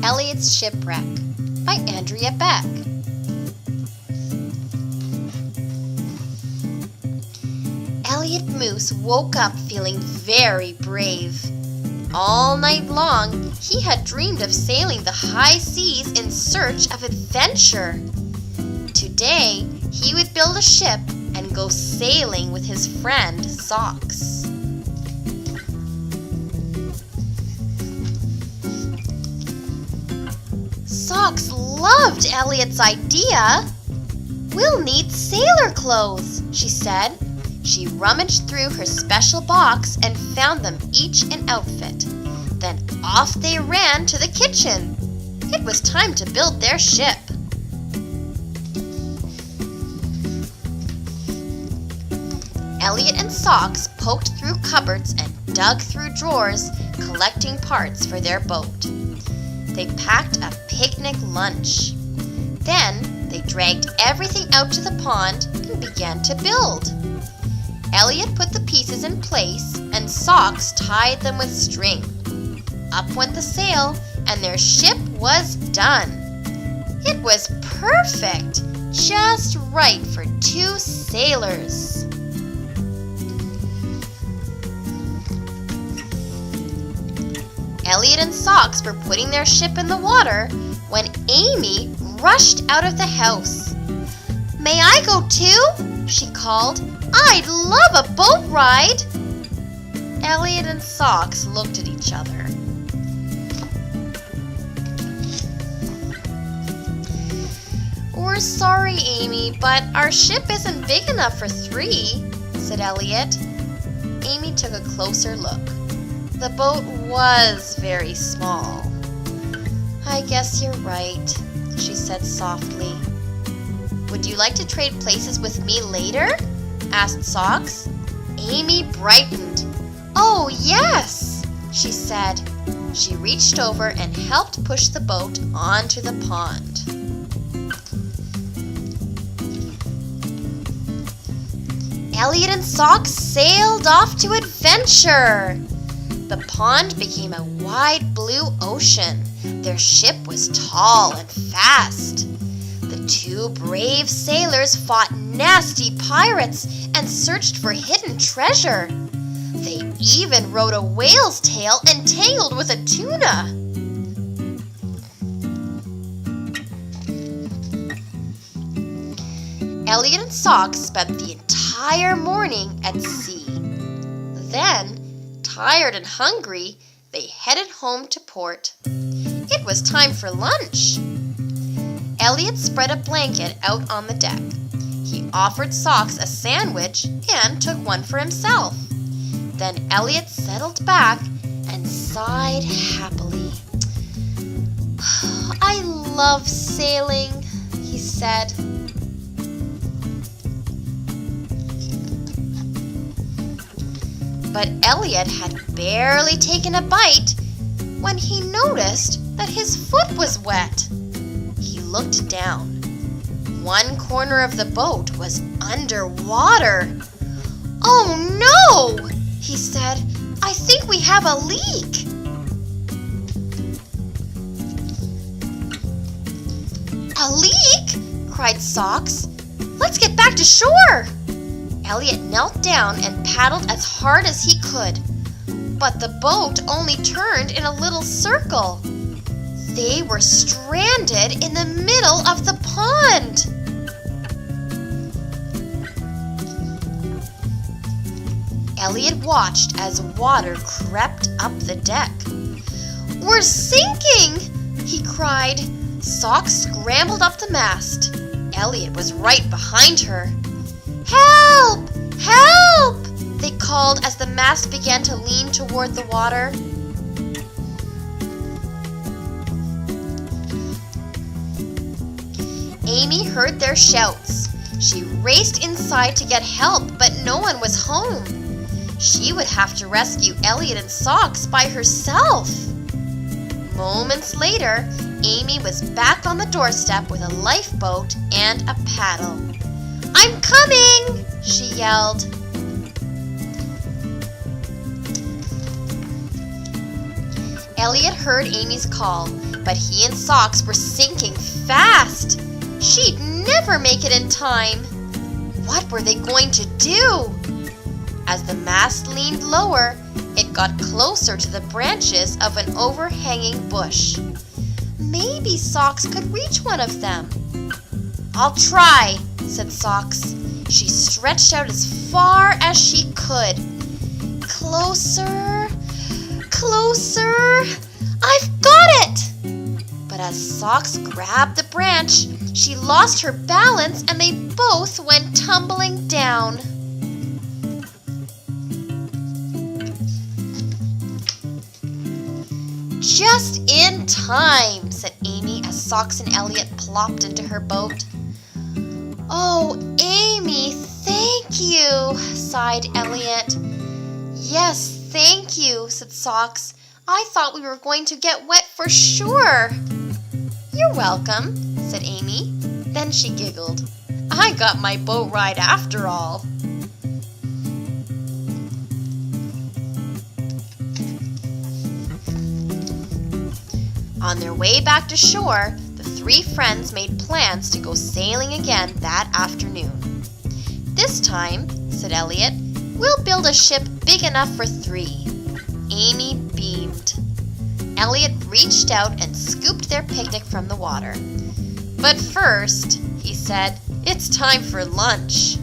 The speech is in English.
Elliot's Shipwreck by Andrea Beck. Elliot Moose woke up feeling very brave. All night long, he had dreamed of sailing the high seas in search of adventure. Today, he would build a ship and go sailing with his friend Socks. Socks loved Elliot's idea. "We'll need sailor clothes," she said. She rummaged through her special box and found them each an outfit. Then off they ran to the kitchen. It was time to build their ship. Elliot and Socks poked through cupboards and dug through drawers, collecting parts for their boat. They packed a picnic lunch. Then they dragged everything out to the pond and began to build. Elliot put the pieces in place and Socks tied them with string. Up went the sail and their ship was done. It was perfect, just right for two sailors. Elliot and Socks were putting their ship in the water when Amy rushed out of the house. "May I go too?" she called. "I'd love a boat ride." Elliot and Socks looked at each other. "We're sorry, Amy, but our ship isn't big enough for three," said Elliot. Amy took a closer look. The boat was very small. "I guess you're right," she said softly. "Would you like to trade places with me later?" asked Socks. Amy brightened. "Oh, yes," she said. She reached over and helped push the boat onto the pond. Elliot and Socks sailed off to adventure. The pond became a wide blue ocean. Their ship was tall and fast. The two brave sailors fought nasty pirates and searched for hidden treasure. They even rode a whale's tail and tangled with a tuna. Elliot and Socks spent the entire morning at sea. Then, tired and hungry, they headed home to port. It was time for lunch. Elliot spread a blanket out on the deck. He offered Socks a sandwich and took one for himself. Then Elliot settled back and sighed happily. "I love sailing," he said. But Elliot had barely taken a bite when he noticed that his foot was wet. He looked down. One corner of the boat was underwater. "Oh no!" he said. "I think we have a leak." "A leak?" cried Socks. "Let's get back to shore." Elliot knelt down and paddled as hard as he could, but the boat only turned in a little circle. They were stranded in the middle of the pond. Elliot watched as water crept up the deck. "We're sinking!" he cried. Socks scrambled up the mast. Elliot was right behind her. "Help! Help!" they called as the mast began to lean toward the water. Amy heard their shouts. She raced inside to get help, but no one was home. She would have to rescue Elliot and Socks by herself. Moments later, Amy was back on the doorstep with a lifeboat and a paddle. "I'm coming!" she yelled. Elliot heard Amy's call. But he and Socks were sinking fast. She'd never make it in time. What were they going to do? As the mast leaned lower, it got closer to the branches of an overhanging bush. Maybe Socks could reach one of them. "I'll try," said Socks. She stretched out as far as she could. Closer, closer. "I've got it!" But as Socks grabbed the branch, she lost her balance and they both went tumbling down. "Just in time," said Amy as Socks and Elliot plopped into her boat. "Oh, Amy, thank you," sighed Elliot. "Yes, thank you," said Socks. "I thought we were going to get wet for sure." "You're welcome," said Amy. Then she giggled. "I got my boat ride after all." On their way back to shore, the three friends made plans to go sailing again that afternoon. "This time," said Elliot, "we'll build a ship big enough for three." Amy beamed. Elliot reached out and scooped their picnic from the water. "But first," he said, "it's time for lunch."